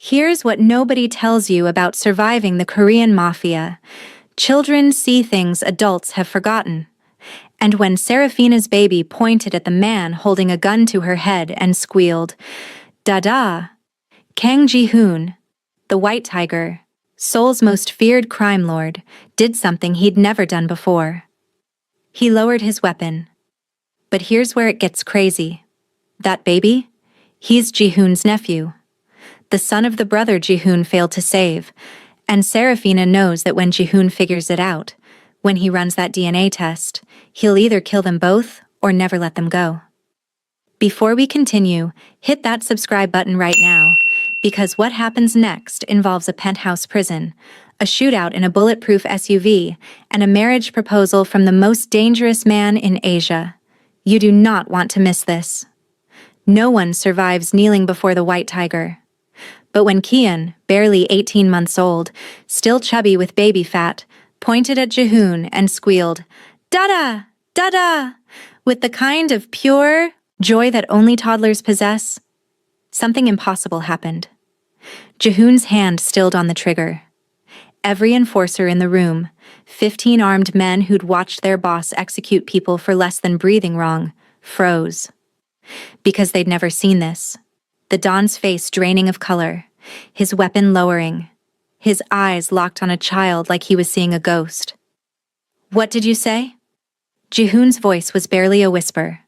Here's what nobody tells you about surviving the Korean Mafia. Children see things adults have forgotten. And when Serafina's baby pointed at the man holding a gun to her head and squealed, "Dada," Kang Ji-hoon, the White Tiger, Seoul's most feared crime lord, did something he'd never done before. He lowered his weapon. But here's where it gets crazy. That baby? He's Ji-hoon's nephew. The son of the brother Ji-hoon failed to save, and Serafina knows that when Ji-hoon figures it out, when he runs that DNA test, he'll either kill them both or never let them go. Before we continue, hit that subscribe button right now, because what happens next involves a penthouse prison, a shootout in a bulletproof SUV, and a marriage proposal from the most dangerous man in Asia. You do not want to miss this. No one survives kneeling before the White Tiger. But when Kian, barely 18 months old, still chubby with baby fat, pointed at Ji-hoon and squealed, "Dada! Dada!" with the kind of pure joy that only toddlers possess, something impossible happened. Ji-hoon's hand stilled on the trigger. Every enforcer in the room, 15 armed men who'd watched their boss execute people for less than breathing wrong, froze. Because they'd never seen this. The Don's face draining of color, his weapon lowering, his eyes locked on a child like he was seeing a ghost. "What did you say?" Ji-hoon's voice was barely a whisper.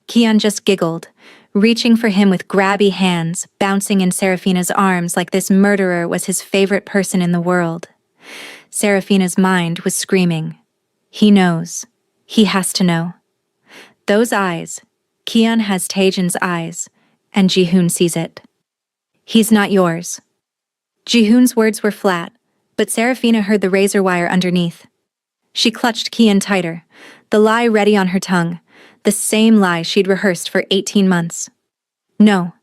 Kian just giggled, reaching for him with grabby hands, bouncing in Serafina's arms like this murderer was his favorite person in the world. Serafina's mind was screaming. He knows. He has to know. Those eyes. Kian has Taejin's eyes, and Ji-hoon sees it. "He's not yours." Ji-hoon's words were flat, but Serafina heard the razor wire underneath. She clutched Kian tighter, the lie ready on her tongue, the same lie she'd rehearsed for 18 months. "No.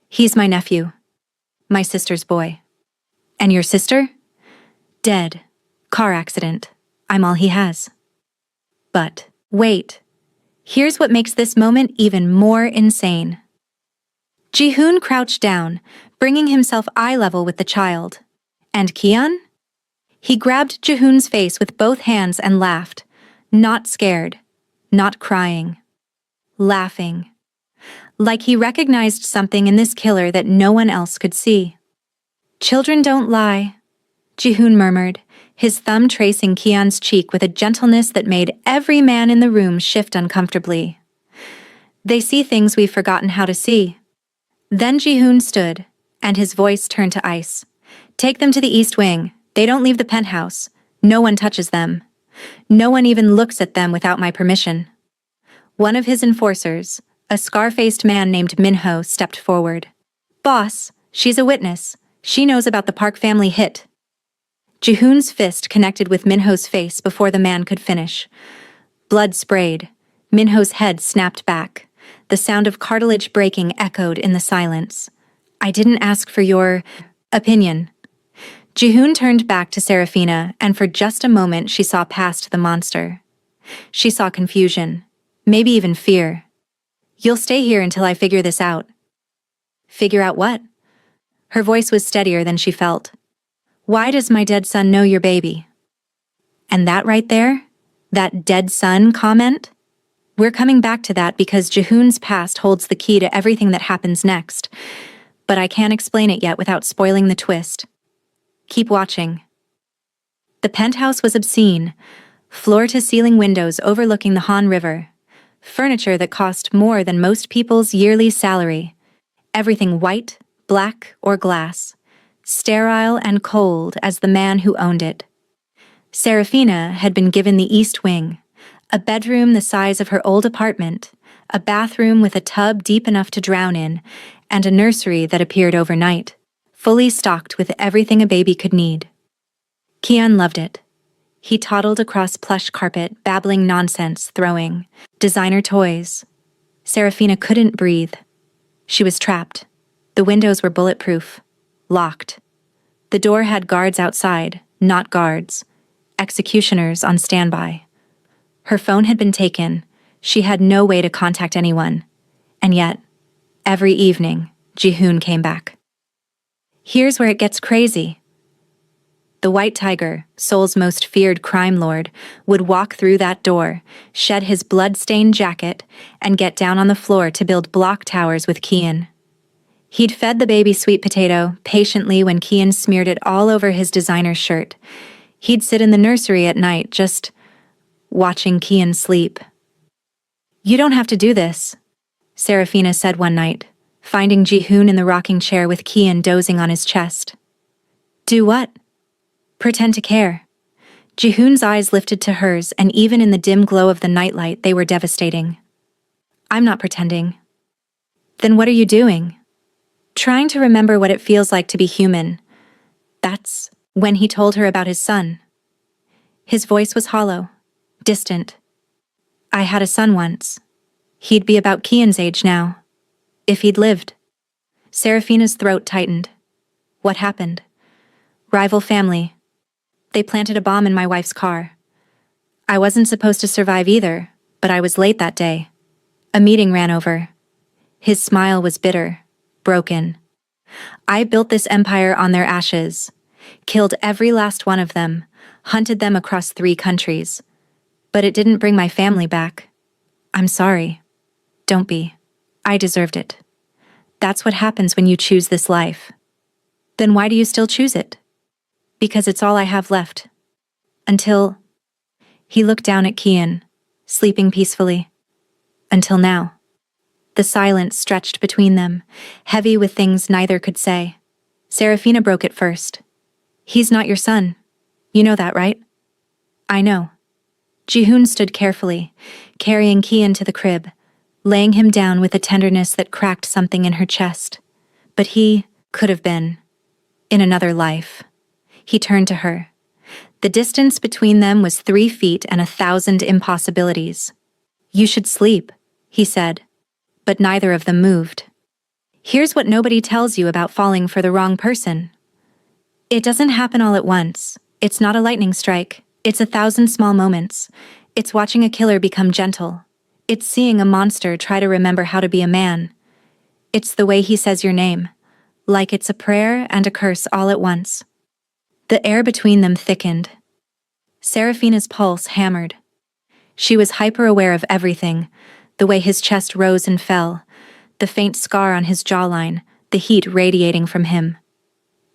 He's my nephew. My sister's boy." "And your sister?" "Dead. Car accident. I'm all he has." But, wait. Here's what makes this moment even more insane. Ji-hoon crouched down, bringing himself eye level with the child. And Kian? He grabbed Ji-hoon's face with both hands and laughed, not scared, not crying, laughing. Like he recognized something in this killer that no one else could see. "Children don't lie," Ji-hoon murmured, his thumb tracing Kian's cheek with a gentleness that made every man in the room shift uncomfortably. "They see things we've forgotten how to see." Then Ji-hoon stood, and his voice turned to ice. "Take them to the East Wing. They don't leave the penthouse. No one touches them. No one even looks at them without my permission." One of his enforcers, a scar-faced man named Minho, stepped forward. "Boss, she's a witness. She knows about the Park family hit." Ji-hoon's fist connected with Minho's face before the man could finish. Blood sprayed. Minho's head snapped back. The sound of cartilage breaking echoed in the silence. "I didn't ask for your opinion." Ji-hoon turned back to Serafina, and for just a moment she saw past the monster. She saw confusion, maybe even fear. "You'll stay here until I figure this out." "Figure out what?" Her voice was steadier than she felt. "Why does my dead son know your baby?" And that right there, that dead son comment? We're coming back to that because Ji-hoon's past holds the key to everything that happens next. But I can't explain it yet without spoiling the twist. Keep watching. The penthouse was obscene, floor-to-ceiling windows overlooking the Han River, furniture that cost more than most people's yearly salary, everything white, black, or glass, sterile and cold as the man who owned it. Serafina had been given the East Wing, a bedroom the size of her old apartment, a bathroom with a tub deep enough to drown in, and a nursery that appeared overnight, fully stocked with everything a baby could need. Kian loved it. He toddled across plush carpet, babbling nonsense, throwing designer toys. Serafina couldn't breathe. She was trapped. The windows were bulletproof, locked. The door had guards outside, not guards, executioners on standby. Her phone had been taken. She had no way to contact anyone. And yet, every evening, Ji-hoon came back. Here's where it gets crazy. The White Tiger, Seoul's most feared crime lord, would walk through that door, shed his blood-stained jacket, and get down on the floor to build block towers with Kian. He'd fed the baby sweet potato patiently when Kian smeared it all over his designer shirt. He'd sit in the nursery at night, just watching Kian sleep. "You don't have to do this," Serafina said one night, finding Ji-hoon in the rocking chair with Kian dozing on his chest. "Do what?" "Pretend to care." Ji-hoon's eyes lifted to hers, and even in the dim glow of the nightlight, they were devastating. "I'm not pretending." "Then what are you doing?" "Trying to remember what it feels like to be human." That's when he told her about his son. His voice was hollow, distant. "I had a son once. He'd be about Kian's age now. If he'd lived." Serafina's throat tightened. "What happened?" "Rival family. They planted a bomb in my wife's car. I wasn't supposed to survive either, but I was late that day. A meeting ran over." His smile was bitter, broken. "I built this empire on their ashes, killed every last one of them, hunted them across 3 countries. But it didn't bring my family back. I'm sorry. Don't be. I deserved it. That's what happens when you choose this life." "Then why do you still choose it?" "Because it's all I have left. Until..." He looked down at Kian, sleeping peacefully. "Until now." The silence stretched between them, heavy with things neither could say. Serafina broke it first. "He's not your son. You know that, right?" "I know." Ji-hoon stood carefully, carrying Kian to the crib, laying him down with a tenderness that cracked something in her chest. But he could have been. In another life. He turned to her. The distance between them was 3 feet and 1,000 impossibilities. "You should sleep," he said. But neither of them moved. "Here's what nobody tells you about falling for the wrong person. It doesn't happen all at once. It's not a lightning strike. It's 1,000 small moments. It's watching a killer become gentle. It's seeing a monster try to remember how to be a man. It's the way he says your name, like it's a prayer and a curse all at once." The air between them thickened. Serafina's pulse hammered. She was hyper-aware of everything, the way his chest rose and fell, the faint scar on his jawline, the heat radiating from him.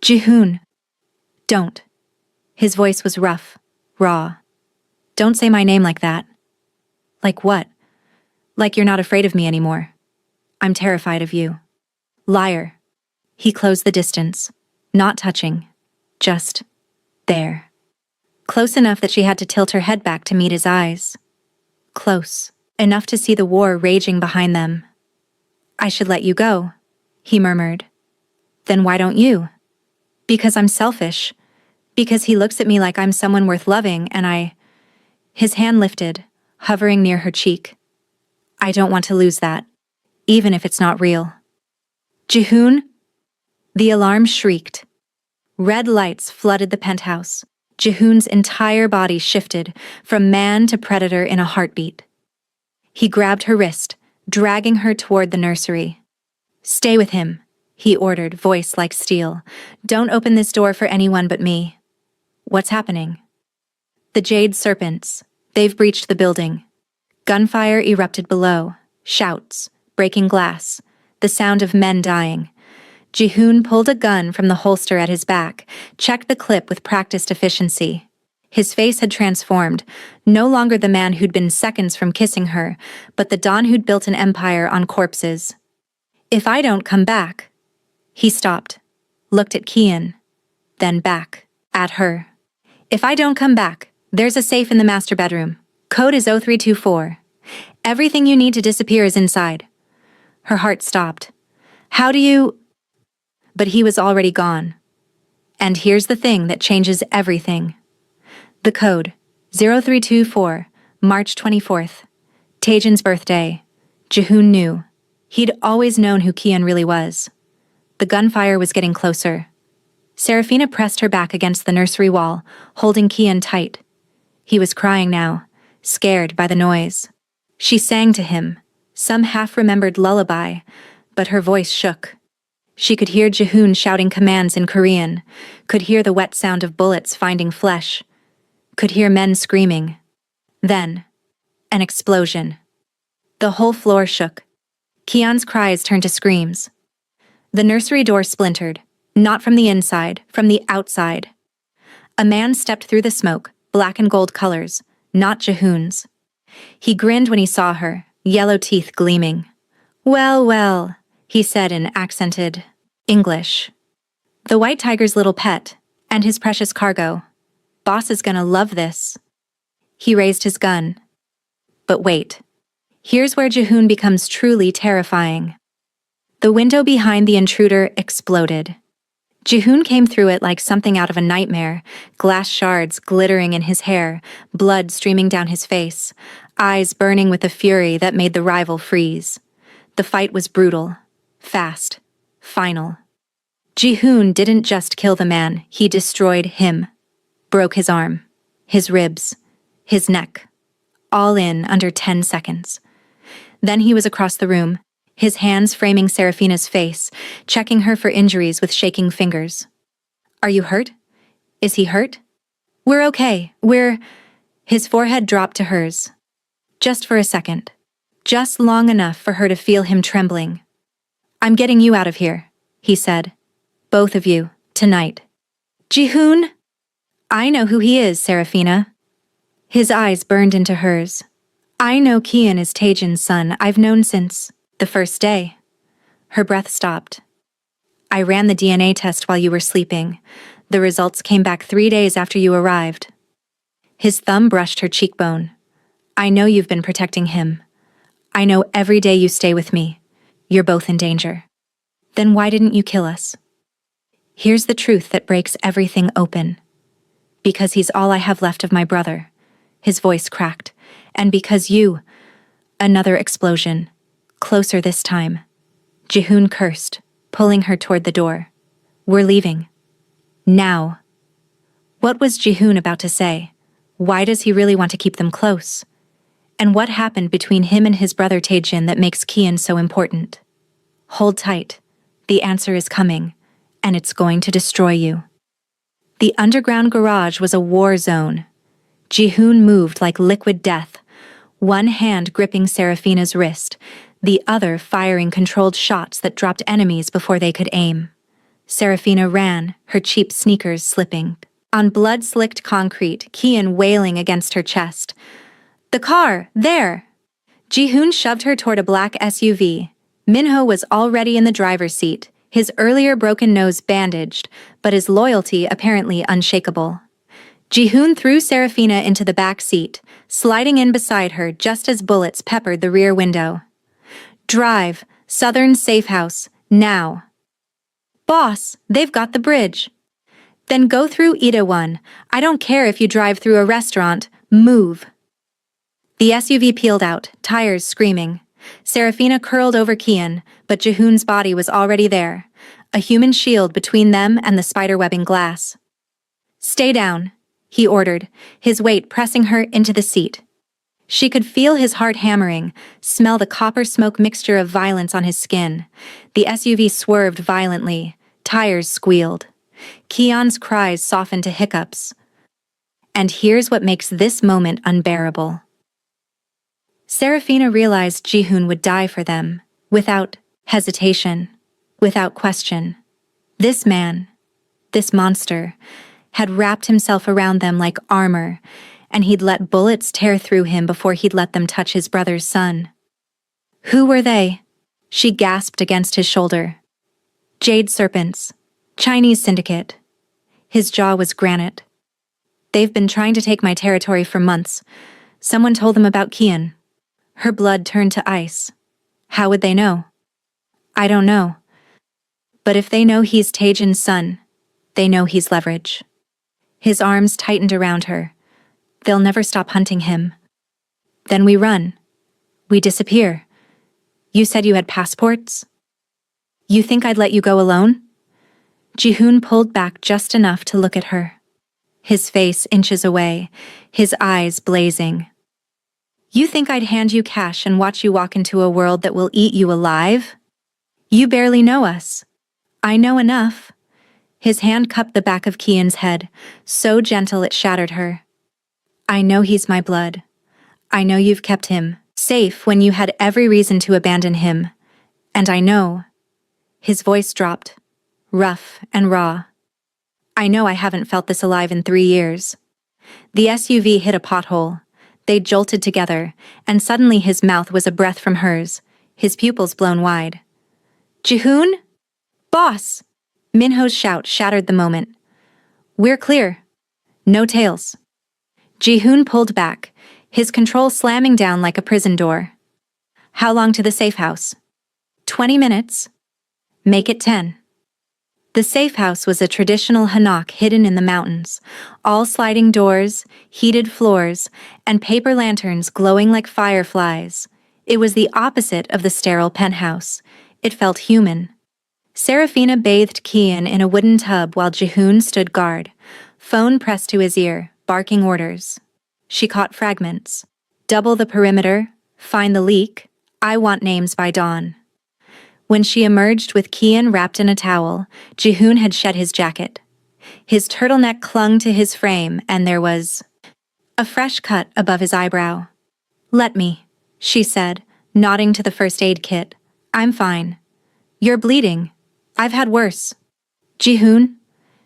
"Ji-hoon. Don't." His voice was rough, raw. "Don't say my name like that." "Like what?" "Like you're not afraid of me anymore. I'm terrified of you." "Liar." He closed the distance, not touching, just there. Close enough that she had to tilt her head back to meet his eyes. Close enough to see the war raging behind them. "I should let you go," he murmured. "Then why don't you?" "Because I'm selfish. Because he looks at me like I'm someone worth loving, and I..." His hand lifted, hovering near her cheek. "I don't want to lose that, even if it's not real." "Ji-hoon?" The alarm shrieked. Red lights flooded the penthouse. Ji-hoon's entire body shifted, from man to predator in a heartbeat. He grabbed her wrist, dragging her toward the nursery. "Stay with him," he ordered, voice like steel. "Don't open this door for anyone but me." "What's happening?" "The Jade Serpents. They've breached the building." Gunfire erupted below, shouts, breaking glass, the sound of men dying. Ji-hoon pulled a gun from the holster at his back, checked the clip with practiced efficiency. His face had transformed, no longer the man who'd been seconds from kissing her, but the Don who'd built an empire on corpses. "If I don't come back..." He stopped, looked at Kian, then back at her. "If I don't come back, there's a safe in the master bedroom. Code is 0324. Everything you need to disappear is inside." Her heart stopped. "How do you..." But he was already gone. And here's the thing that changes everything. The code, 0324, March 24th. Taejin's birthday. Ji-hoon knew. He'd always known who Kian really was. The gunfire was getting closer. Serafina pressed her back against the nursery wall, holding Kian tight. He was crying now, scared by the noise. She sang to him, some half-remembered lullaby, but her voice shook. She could hear Jihoon shouting commands in Korean, could hear the wet sound of bullets finding flesh, could hear men screaming. Then, an explosion. The whole floor shook. Kian's cries turned to screams. The nursery door splintered, not from the inside, from the outside. A man stepped through the smoke, black and gold colors, not Jihoon's. He grinned when he saw her, yellow teeth gleaming. "Well, well," he said in accented English. "The white tiger's little pet, and his precious cargo. Boss is gonna love this." He raised his gun. But wait. Here's where Jihoon becomes truly terrifying. The window behind the intruder exploded. Jihoon came through it like something out of a nightmare, glass shards glittering in his hair, blood streaming down his face, eyes burning with a fury that made the rival freeze. The fight was brutal, fast, final. Jihoon didn't just kill the man, he destroyed him. Broke his arm, his ribs, his neck, all in under 10 seconds. Then he was across the room, his hands framing Serafina's face, checking her for injuries with shaking fingers. "Are you hurt? Is he hurt?" "We're okay, His forehead dropped to hers. Just for a second. Just long enough for her to feel him trembling. "I'm getting you out of here," he said. "Both of you, tonight." "Jihoon?" "I know who he is, Serafina." His eyes burned into hers. "I know Kian is Taejin's son. I've known since the first day." Her breath stopped. "I ran the DNA test while you were sleeping. The results came back 3 days after you arrived." His thumb brushed her cheekbone. "I know you've been protecting him. I know every day you stay with me, you're both in danger. Then why didn't you kill us?" "Here's the truth that breaks everything open. Because he's all I have left of my brother." His voice cracked. "And because you..." Another explosion. Closer this time. Jihoon cursed, pulling her toward the door. "We're leaving. Now." What was Jihoon about to say? Why does he really want to keep them close? And what happened between him and his brother Taejin that makes Kian so important? Hold tight. The answer is coming, and it's going to destroy you. The underground garage was a war zone. Jihoon moved like liquid death, one hand gripping Serafina's wrist, the other firing controlled shots that dropped enemies before they could aim. Serafina ran, her cheap sneakers slipping. On blood-slicked concrete, Kian wailing against her chest. "The car! There!" Jihoon shoved her toward a black SUV. Minho was already in the driver's seat, his earlier broken nose bandaged, but his loyalty apparently unshakable. Jihoon threw Serafina into the back seat, sliding in beside her just as bullets peppered the rear window. "Drive, Southern Safe House, now." "Boss, they've got the bridge." "Then go through Itaewon. I don't care if you drive through a restaurant. Move." The SUV peeled out, tires screaming. Serafina curled over Kian, but Jihoon's body was already there, a human shield between them and the spiderwebbing glass. "Stay down," he ordered, his weight pressing her into the seat. She could feel his heart hammering, smell the copper smoke mixture of violence on his skin. The SUV swerved violently, tires squealed. Kian's cries softened to hiccups. And here's what makes this moment unbearable. Serafina realized Jihoon would die for them, without hesitation, without question. This man, this monster, had wrapped himself around them like armor, and he'd let bullets tear through him before he'd let them touch his brother's son. Who were they? She gasped against his shoulder. Jade serpents. Chinese syndicate. His jaw was granite. They've been trying to take my territory for months. Someone told them about Kian. Her blood turned to ice. How would they know? I don't know. But if they know he's Taejin's son, they know he's leverage. His arms tightened around her. They'll never stop hunting him. Then we run. We disappear. You said you had passports? You think I'd let you go alone? Jihoon pulled back just enough to look at her. His face inches away, his eyes blazing. You think I'd hand you cash and watch you walk into a world that will eat you alive? You barely know us. I know enough. His hand cupped the back of Kian's head, so gentle it shattered her. I know he's my blood. I know you've kept him safe when you had every reason to abandon him. And I know. His voice dropped, rough and raw. I know I haven't felt this alive in 3 years. The SUV hit a pothole. They jolted together, and suddenly his mouth was a breath from hers, his pupils blown wide. Jihoon? Boss! Minho's shout shattered the moment. We're clear. No tails. Jihoon pulled back, his control slamming down like a prison door. How long to the safe house? 20 minutes. Make it 10. The safe house was a traditional hanok hidden in the mountains, all sliding doors, heated floors, and paper lanterns glowing like fireflies. It was the opposite of the sterile penthouse. It felt human. Serafina bathed Kian in a wooden tub while Jihoon stood guard, phone pressed to his ear, barking orders. She caught fragments. Double the perimeter, find the leak, I want names by dawn. When she emerged with Kian wrapped in a towel, Jihoon had shed his jacket. His turtleneck clung to his frame, and there was a fresh cut above his eyebrow. Let me, she said, nodding to the first aid kit. I'm fine. You're bleeding. I've had worse. Jihoon?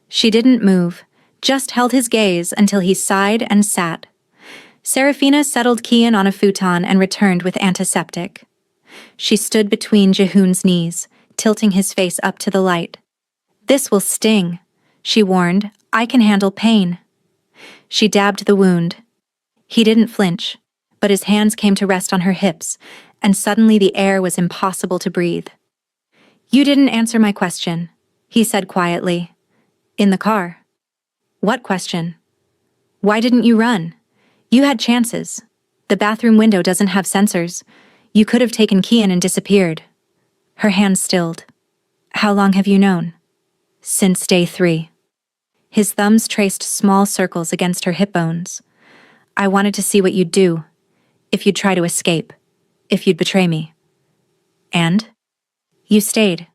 She didn't move, just held his gaze until he sighed and sat. Serafina settled Kian on a futon and returned with antiseptic. She stood between Jihoon's knees, tilting his face up to the light. This will sting, she warned. I can handle pain. She dabbed the wound. He didn't flinch, but his hands came to rest on her hips, and suddenly the air was impossible to breathe. You didn't answer my question, he said quietly. In the car. What question? Why didn't you run? You had chances. The bathroom window doesn't have sensors. You could have taken Kian and disappeared. Her hands stilled. How long have you known? Since day 3. His thumbs traced small circles against her hip bones. I wanted to see what you'd do. If you'd try to escape. If you'd betray me. And? You stayed.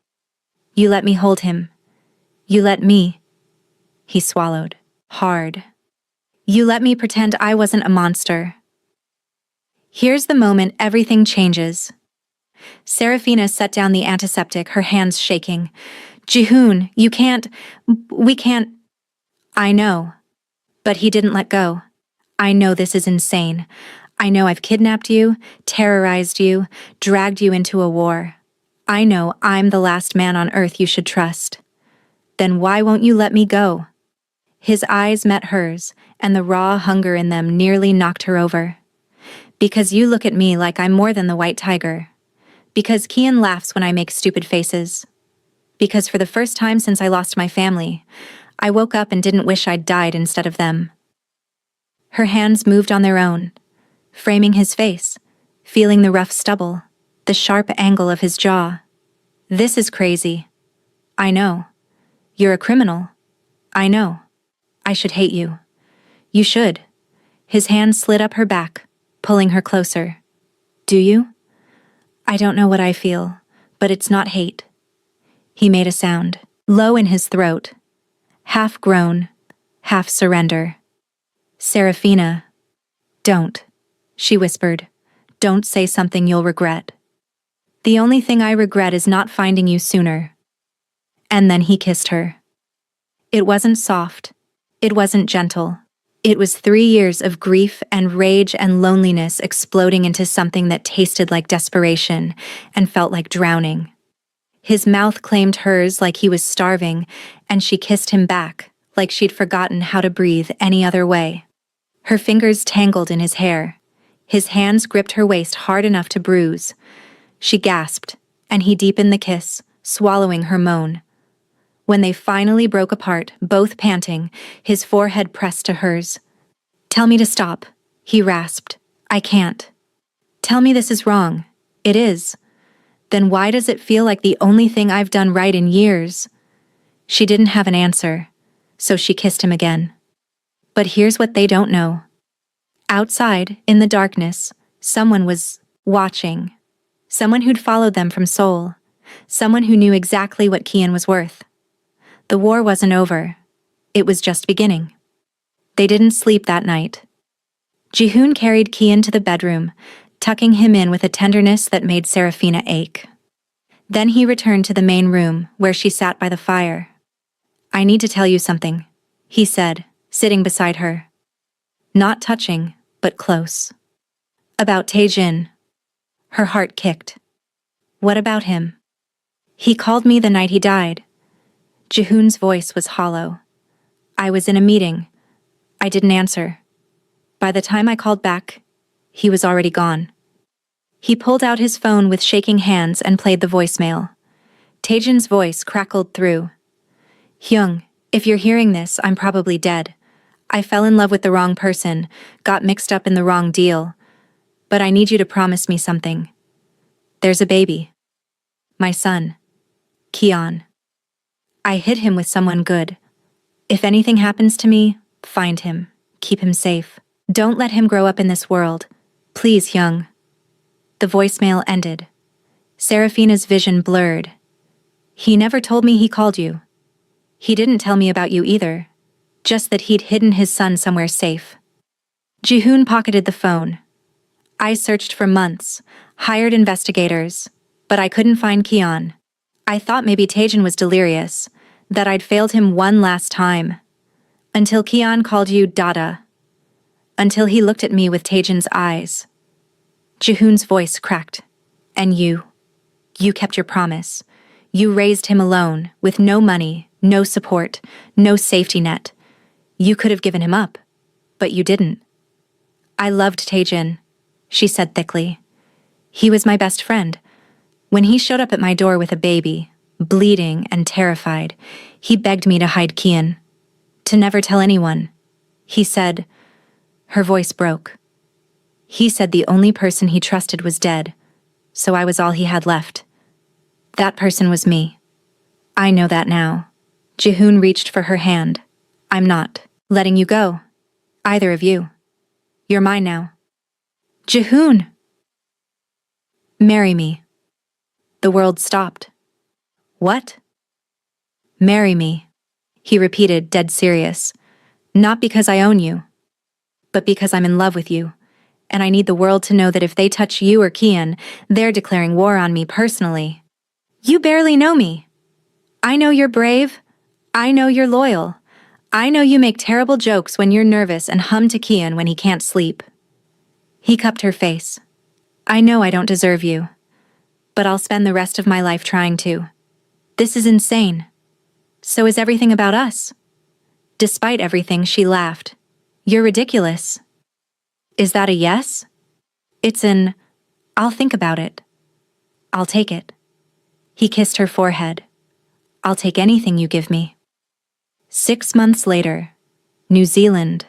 You let me hold him. You let me. He swallowed. Hard. You let me pretend I wasn't a monster. Here's the moment everything changes. Serafina set down the antiseptic, her hands shaking. Jihoon, we can't. I know. But he didn't let go. I know this is insane. I know I've kidnapped you, terrorized you, dragged you into a war. I know I'm the last man on earth you should trust. Then why won't you let me go? His eyes met hers, and the raw hunger in them nearly knocked her over. Because you look at me like I'm more than the white tiger. Because Kian laughs when I make stupid faces. Because for the first time since I lost my family, I woke up and didn't wish I'd died instead of them. Her hands moved on their own, framing his face, feeling the rough stubble, the sharp angle of his jaw. This is crazy. I know. You're a criminal. I know. I should hate you. You should. His hand slid up her back, pulling her closer. Do you? I don't know what I feel, but it's not hate. He made a sound, low in his throat, half groan, half surrender. Serafina. Don't, she whispered. Don't say something you'll regret. The only thing I regret is not finding you sooner. And then he kissed her. It wasn't soft. It wasn't gentle. It was 3 years of grief and rage and loneliness exploding into something that tasted like desperation and felt like drowning. His mouth claimed hers like he was starving, and she kissed him back, like she'd forgotten how to breathe any other way. Her fingers tangled in his hair. His hands gripped her waist hard enough to bruise. She gasped, and he deepened the kiss, swallowing her moan. When they finally broke apart, both panting, his forehead pressed to hers. Tell me to stop, he rasped. I can't. Tell me this is wrong. It is. Then why does it feel like the only thing I've done right in years? She didn't have an answer, so she kissed him again. But here's what they don't know. Outside, in the darkness, someone was watching. Someone who'd followed them from Seoul. someone who knew exactly what Kian was worth. The war wasn't over. It was just beginning. They didn't sleep that night. Jihoon carried Kian to the bedroom, tucking him in with a tenderness that made Serafina ache. Then he returned to the main room, where she sat by the fire. "I need to tell you something," he said, sitting beside her. Not touching, but close. "About Taejin." Her heart kicked. "What about him?" "He called me the night he died." Jihoon's voice was hollow. "I was in a meeting. I didn't answer. By the time I called back, he was already gone." He pulled out his phone with shaking hands and played the voicemail. Taejin's voice crackled through. "Hyung, if you're hearing this, I'm probably dead. I fell in love with the wrong person, got mixed up in the wrong deal. But I need you to promise me something. There's a baby. My son. Kian. I hid him with someone good. If anything happens to me, find him. Keep him safe. Don't let him grow up in this world. Please, Hyung." The voicemail ended. Serafina's vision blurred. "He never told me he called you. He didn't tell me about you either. Just that he'd hidden his son somewhere safe." Jihoon pocketed the phone. "I searched for months, hired investigators, but I couldn't find Kian. I thought maybe Taejin was delirious, that I'd failed him one last time. Until Kian called you Dada. Until he looked at me with Taejin's eyes." Jihoon's voice cracked. "And you kept your promise. You raised him alone, with no money, no support, no safety net. You could have given him up, but you didn't." "I loved Taejin," she said thickly. "He was my best friend. When he showed up at my door with a baby, bleeding and terrified, he begged me to hide Kian. To never tell anyone. He said..." Her voice broke. "He said the only person he trusted was dead, so I was all he had left. That person was me. I know that now." Jihoon reached for her hand. "I'm not letting you go. Either of you. You're mine now." "Jihoon!" "Marry me." The world stopped. "What?" "Marry me," he repeated, dead serious. "Not because I own you, but because I'm in love with you. And I need the world to know that if they touch you or Kian, they're declaring war on me personally. You barely know me. I know you're brave. I know you're loyal. I know you make terrible jokes when you're nervous and hum to Kian when he can't sleep." He cupped her face. "I know I don't deserve you, but I'll spend the rest of my life trying to. This is insane. So is everything about us." Despite everything, she laughed. "You're ridiculous." "Is that a yes?" "It's an, I'll think about it. I'll take it." He kissed her forehead. "I'll take anything you give me." 6 months later, New Zealand.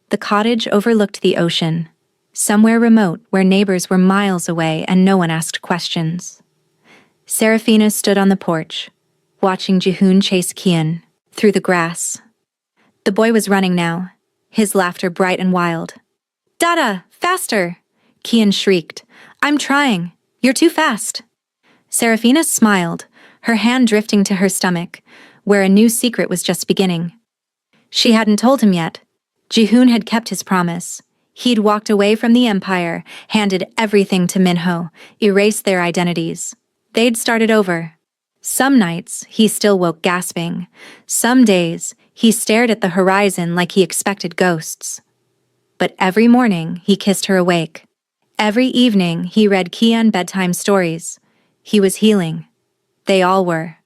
The cottage overlooked the ocean, somewhere remote where neighbors were miles away and no one asked questions. Serafina stood on the porch, watching Jihoon chase Kian through the grass. The boy was running now, his laughter bright and wild. "Dada, faster!" Kian shrieked. "I'm trying. You're too fast." Serafina smiled, her hand drifting to her stomach, where a new secret was just beginning. She hadn't told him yet. Jihoon had kept his promise. He'd walked away from the empire, handed everything to Minho, erased their identities. They'd started over. Some nights, he still woke gasping. Some days, he stared at the horizon like he expected ghosts. But every morning, he kissed her awake. Every evening, he read Kian bedtime stories. He was healing. They all were.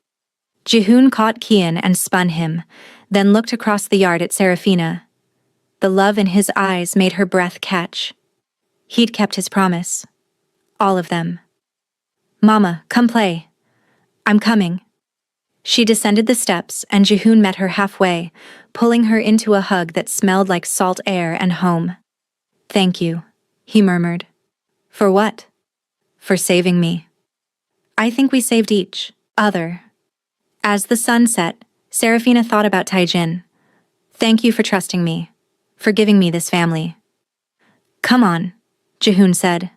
Jihoon caught Kian and spun him, then looked across the yard at Serafina. The love in his eyes made her breath catch. He'd kept his promise. All of them. "Mama, come play." "I'm coming." She descended the steps and Jihoon met her halfway, pulling her into a hug that smelled like salt air and home. "Thank you," he murmured. "For what?" "For saving me." "I think we saved each other." As the sun set, Serafina thought about Taejin. "Thank you for trusting me, for giving me this family." "Come on," Jihoon said.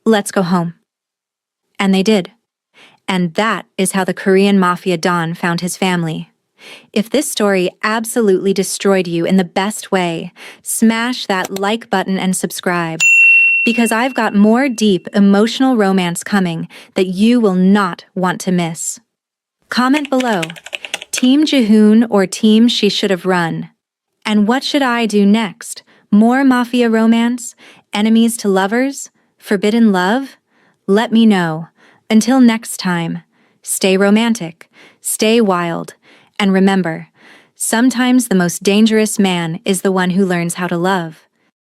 "Let's go home." And they did. And that is how the Korean Mafia Don found his family. If this story absolutely destroyed you in the best way, smash that like button and subscribe, because I've got more deep, emotional romance coming that you will not want to miss. Comment below, Team Jihoon or Team She Should Have Run? And what should I do next? More Mafia romance? Enemies to lovers? Forbidden love? Let me know. Until next time, stay romantic, stay wild, and remember, sometimes the most dangerous man is the one who learns how to love.